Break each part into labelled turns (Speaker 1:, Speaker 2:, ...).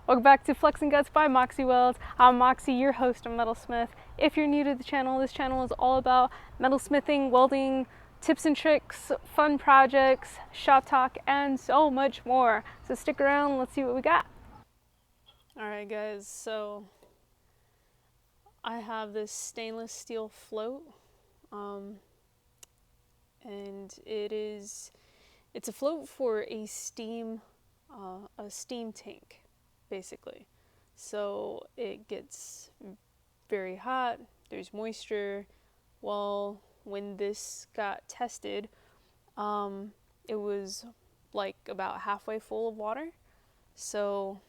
Speaker 1: Welcome back to Flex and Guts by Moxie Welds. I'm Moxie, your host of Metalsmith. If you're new to the channel, this channel is all about metalsmithing, welding, tips and tricks, fun projects, shop talk, and so much more. So stick around, let's see what we got. Alright guys, so I have this stainless steel float, and it's a float for a steam tank, basically. So it gets very hot, there's moisture. Well, when this got tested, it was like about halfway full of water. So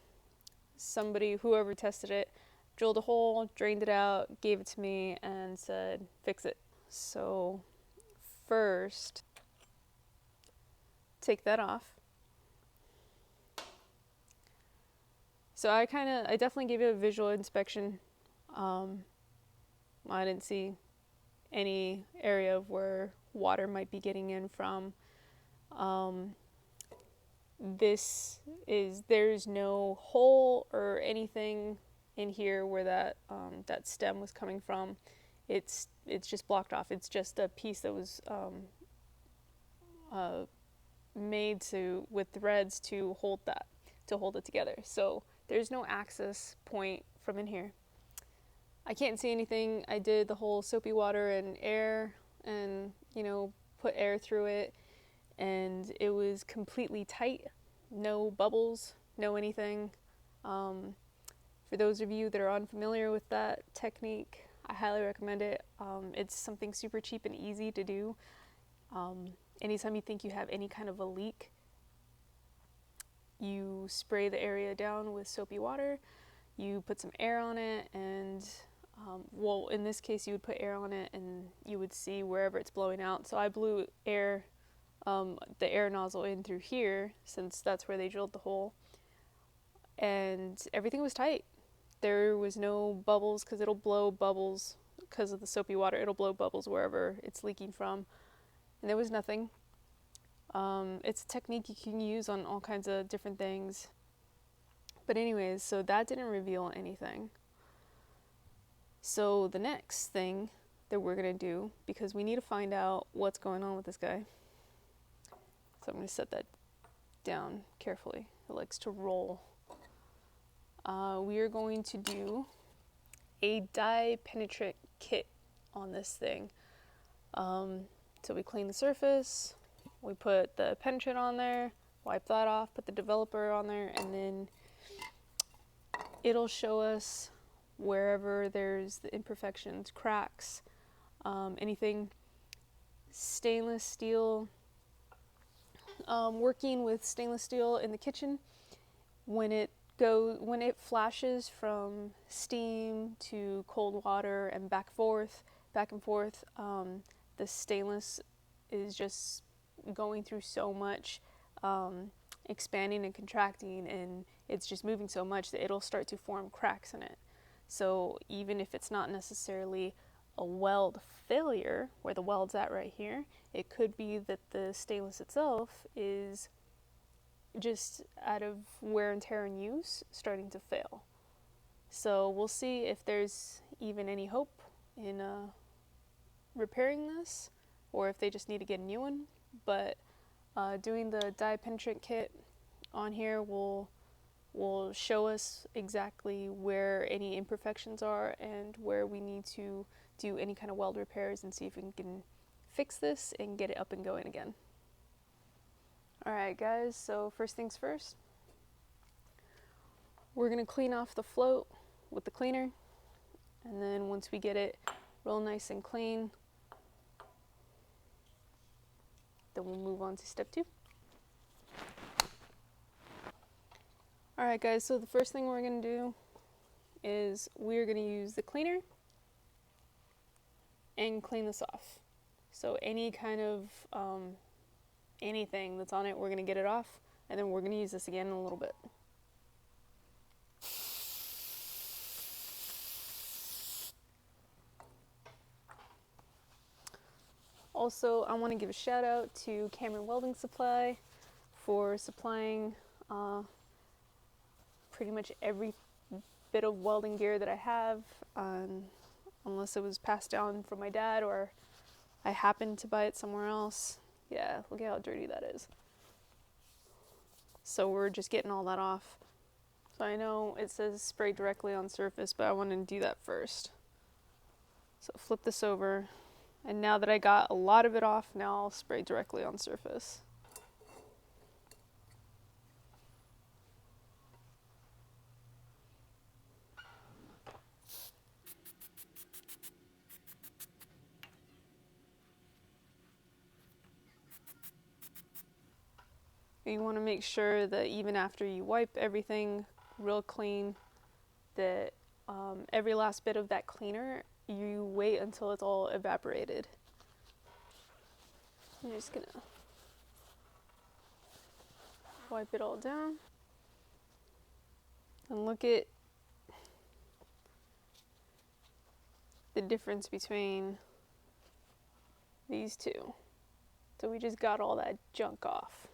Speaker 1: whoever tested it, drilled a hole, drained it out, gave it to me, and said, fix it. So first, take that off. So I definitely gave it a visual inspection. I didn't see any area of where water might be getting in from. There's no hole or anything in here where that stem was coming from. It's just blocked off. It's just a piece that was made with threads to hold it together. So there's no access point from in here. I can't see anything. I did the whole soapy water and air and, put air through it, and it was completely tight. No bubbles, no anything. For those of you that are unfamiliar with that technique, I highly recommend it. It's something super cheap and easy to do. Anytime you think you have any kind of a leak, you spray the area down with soapy water, you put some air on it, and in this case you would put air on it and you would see wherever it's blowing out. So I blew air, the air nozzle in through here, since that's where they drilled the hole, and everything was tight. There was no bubbles, because it'll blow bubbles because of the soapy water. It'll blow bubbles wherever it's leaking from, and there was nothing. It's a technique you can use on all kinds of different things. But anyways, so that didn't reveal anything. So the next thing that we're going to do, because we need to find out what's going on with this guy. So I'm going to set that down carefully. It likes to roll. We are going to do a dye penetrant kit on this thing. So we clean the surface, we put the penetrant on there, wipe that off, put the developer on there, and then it'll show us wherever there's the imperfections, cracks, anything. Stainless steel, working with stainless steel in the kitchen, when it flashes from steam to cold water and back and forth, the stainless is just going through so much, expanding and contracting, and it's just moving so much that it'll start to form cracks in it. So even if it's not necessarily a weld failure, where the weld's at right here, it could be that the stainless itself is just out of wear and tear and use starting to fail. So we'll see if there's even any hope in repairing this, or if they just need to get a new one. But doing the dye penetrant kit on here will show us exactly where any imperfections are and where we need to do any kind of weld repairs, and see if we can fix this and get it up and going again. Alright guys, so first things first, we're going to clean off the float with the cleaner, and then once we get it real nice and clean, then we'll move on to step 2. Alright guys, so the first thing we're going to do is we're going to use the cleaner and clean this off. So any kind of anything that's on it, we're going to get it off, and then we're going to use this again in a little bit. Also, I want to give a shout out to Cameron Welding Supply for supplying pretty much every bit of welding gear that I have, unless it was passed down from my dad or I happened to buy it somewhere else. Yeah, look at how dirty that is. So we're just getting all that off. So I know it says spray directly on surface, but I wanted to do that first. So flip this over, and now that I got a lot of it off, now I'll spray directly on surface. You want to make sure that even after you wipe everything real clean, that every last bit of that cleaner, you wait until it's all evaporated. I'm just gonna wipe it all down. And look at the difference between these two. So we just got all that junk off.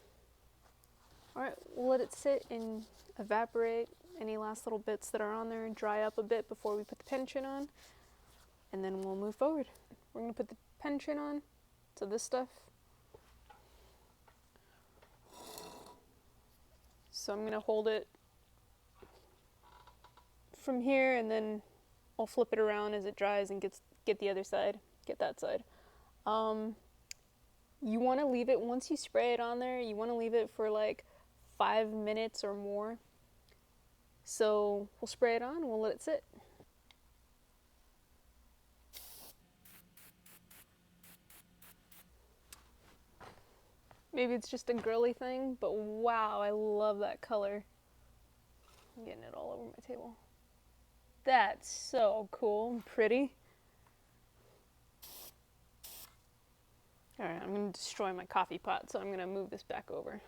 Speaker 1: Alright, we'll let it sit and evaporate any last little bits that are on there and dry up a bit before we put the penetrant on. And then we'll move forward. We're going to put the penetrant on, so this stuff. So I'm going to hold it from here, and then I'll flip it around as it dries and get the other side, get that side. You want to leave it, once you spray it on there, you want to leave it for like 5 minutes or more. So we'll spray it on and we'll let it sit. Maybe it's just a girly thing, but wow, I love that color. I'm getting it all over my table. That's so cool and pretty. Alright, I'm going to destroy my coffee pot, so I'm going to move this back over.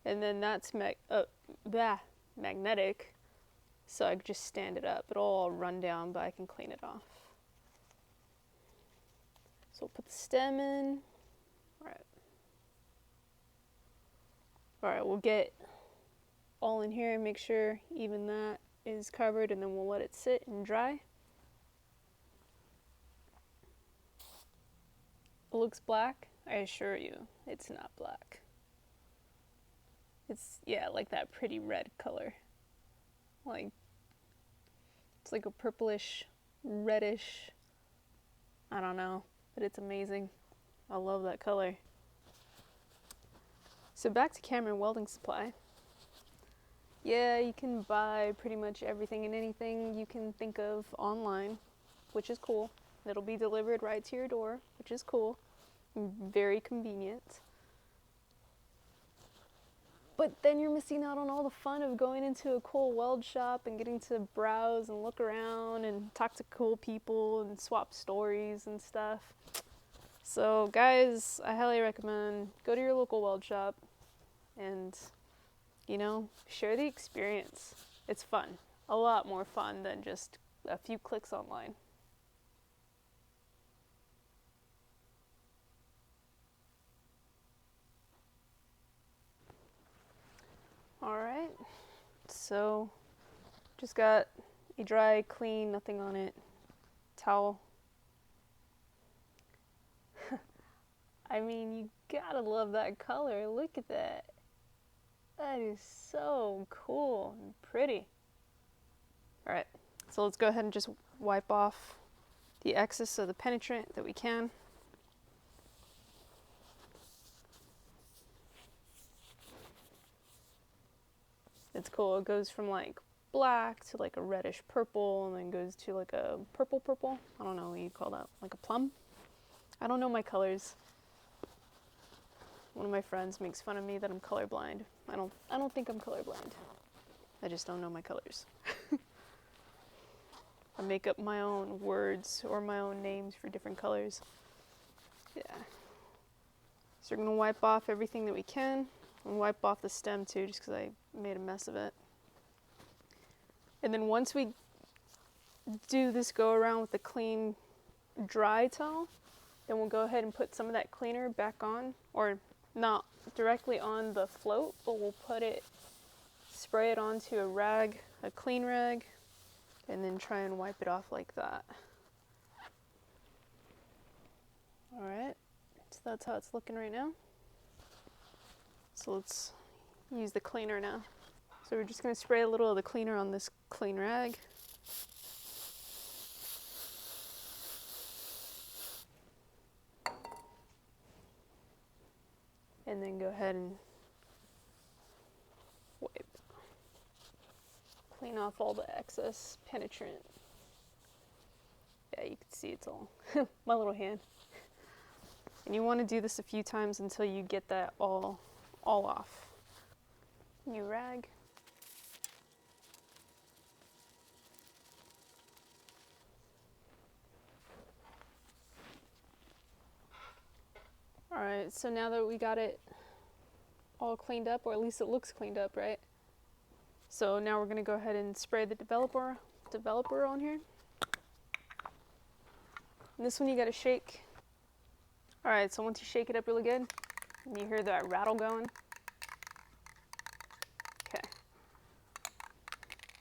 Speaker 1: And then that's magnetic, so I just stand it up. It'll all run down, but I can clean it off. So we'll put the stem in. Alright, we'll get all in here and make sure even that is covered, and then we'll let it sit and dry. It looks black. I assure you, it's not black. It's, yeah, like that pretty red color. Like, it's like a purplish, reddish, I don't know, but it's amazing. I love that color. So back to Cameron Welding Supply. Yeah, you can buy pretty much everything and anything you can think of online, which is cool. It'll be delivered right to your door, which is cool. Very convenient. But then you're missing out on all the fun of going into a cool weld shop and getting to browse and look around and talk to cool people and swap stories and stuff. So guys, I highly recommend go to your local weld shop and, you know, share the experience. It's fun. A lot more fun than just a few clicks online. Alright, so just got a dry, clean, nothing on it towel. I mean, you gotta love that color. Look at that. That is so cool and pretty. Alright, so let's go ahead and just wipe off the excess of the penetrant that we can. It's cool. It goes from like black to like a reddish purple, and then goes to like a purple. I don't know what you call that, like a plum. I don't know my colors. One of my friends makes fun of me that I'm colorblind. I don't think I'm colorblind. I just don't know my colors. I make up my own words or my own names for different colors. Yeah. So we're gonna wipe off everything that we can. And wipe off the stem too, just because I made a mess of it. And then once we do this go around with the clean, dry towel, Then we'll go ahead and put some of that cleaner back on, or not directly on the float, but we'll spray it onto a rag, a clean rag, and then try and wipe it off like that. All right, so that's how it's looking right now. So let's use the cleaner now. So we're just going to spray a little of the cleaner on this clean rag. And then go ahead and wipe. Clean off all the excess penetrant. Yeah, you can see it's all my little hand. And you want to do this a few times until you get that all off. New rag. All right, so now that we got it all cleaned up, or at least it looks cleaned up, right? So now we're going to go ahead and spray the developer on here. And this one you got to shake. All right, so once you shake it up really good, and you hear that rattle going. Okay.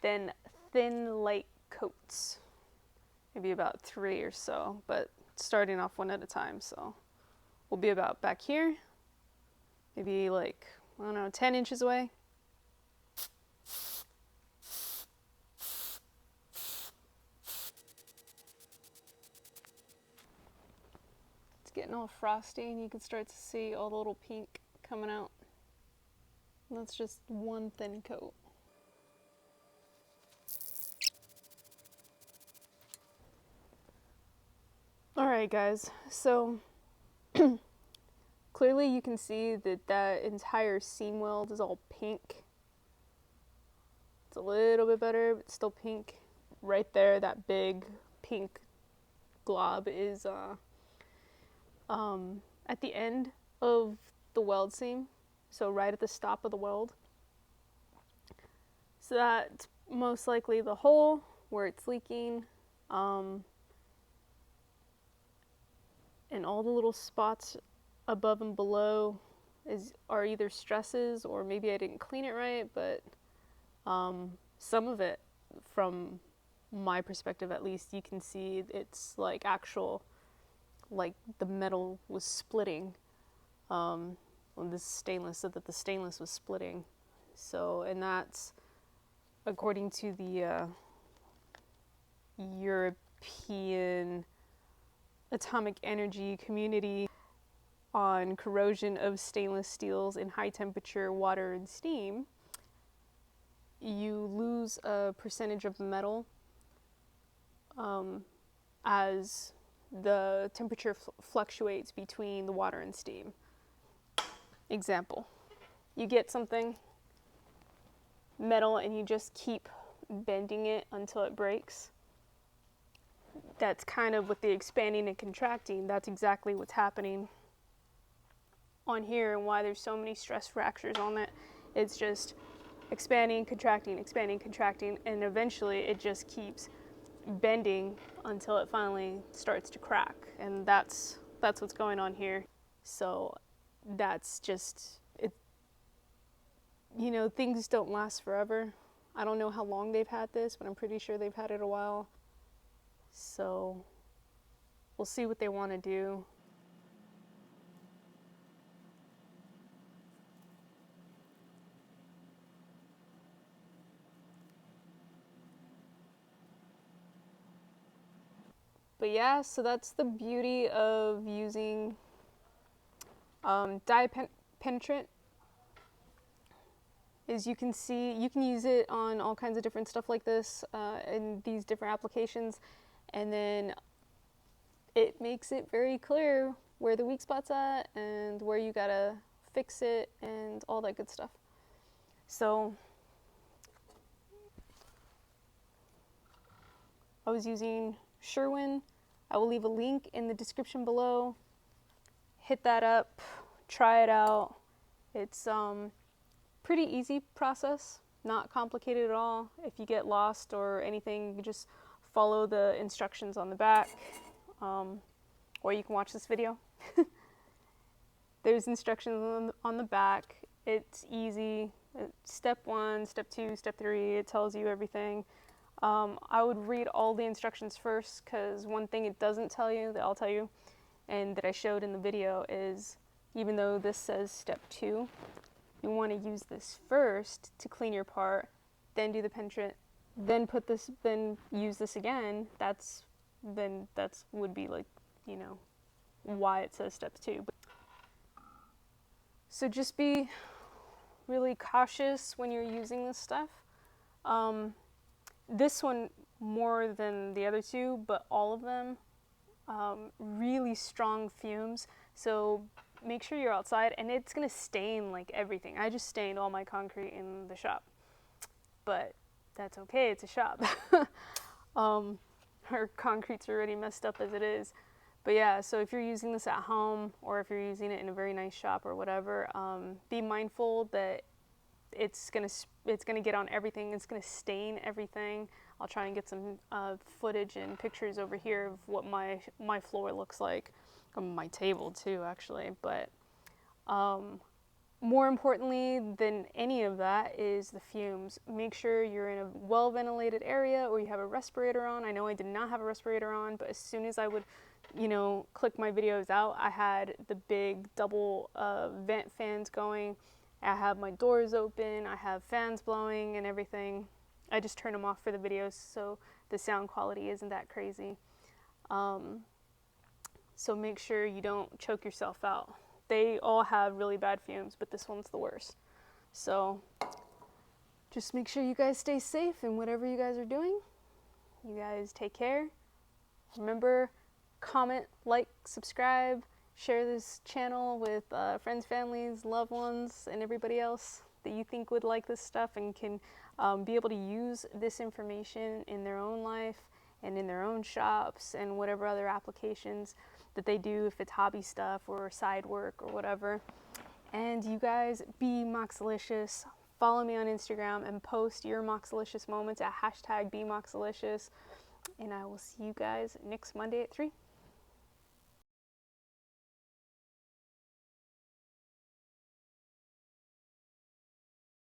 Speaker 1: Then thin, light coats. Maybe about 3 or so, but starting off one at a time, so. We'll be about back here, maybe like, I don't know, 10 inches away. It's getting all frosty and you can start to see all the little pink coming out. And that's just one thin coat. All right, guys, so clearly you can see that that entire seam weld is all pink. It's a little bit better, but still pink. Right there, that big pink glob is at the end of the weld seam, so right at the stop of the weld. So that's most likely the hole where it's leaking. And all the little spots above and below are either stresses, or maybe I didn't clean it right, but some of it, from my perspective at least, you can see it's like actual, like the metal was splitting on this stainless, so that the stainless was splitting. So, and that's according to the European Atomic Energy Community on corrosion of stainless steels in high temperature water and steam. You lose a percentage of metal as the temperature fluctuates between the water and steam. Example, you get something metal and you just keep bending it until it breaks. That's kind of with the expanding and contracting, that's exactly what's happening on here, and why there's so many stress fractures on it. It's just expanding, contracting, and eventually it just keeps bending until it finally starts to crack. And that's what's going on here. So that's just it. You know, things don't last forever. I don't know how long they've had this, but I'm pretty sure they've had it a while. So we'll see what they want to do. But yeah, so that's the beauty of using dye penetrant. Is you can use it on all kinds of different stuff like this in these different applications, and then it makes it very clear where the weak spot's at and where you gotta fix it and all that good stuff. So I was using Sherwin. I will leave a link in the description below. Hit that up, try it out. It's pretty easy process, not complicated at all. If you get lost or anything, you just follow the instructions on the back. or you can watch this video. There's instructions on the back. It's easy. Step 1, step 2, step 3, it tells you everything. I would read all the instructions first, because one thing it doesn't tell you, that I'll tell you, and that I showed in the video, is even though this says step 2, you want to use this first to clean your part, then do the penetrant, then use this again. That's would be like, you know, why it says step 2. So just be really cautious when you're using this stuff. This one more than the other two, but all of them, really strong fumes. So make sure you're outside, and it's gonna stain like everything. I just stained all my concrete in the shop, but that's okay, it's a shop. Our concrete's already messed up as it is. But yeah, so if you're using this at home, or if you're using it in a very nice shop or whatever, be mindful that it's gonna get on everything. It's gonna stain everything. I'll try and get some footage and pictures over here of what my floor looks like, my table too, actually. But more importantly than any of that is the fumes. Make sure you're in a well-ventilated area, or you have a respirator on. I know I did not have a respirator on, but as soon as I would, you know, click my videos out, I had the big double vent fans going. I have my doors open, I have fans blowing and everything. I just turn them off for the videos so the sound quality isn't that crazy. So make sure you don't choke yourself out. They all have really bad fumes, but this one's the worst. So just make sure you guys stay safe in whatever you guys are doing. You guys take care. Remember, comment, like, subscribe, share this channel with friends, families, loved ones, and everybody else that you think would like this stuff and can be able to use this information in their own life and in their own shops and whatever other applications that they do, if it's hobby stuff or side work or whatever. And you guys be MOXILICIOUS. Follow me on Instagram and post your MOXILICIOUS moments at #BeMOXILICIOUS. And I will see you guys next Monday at 3.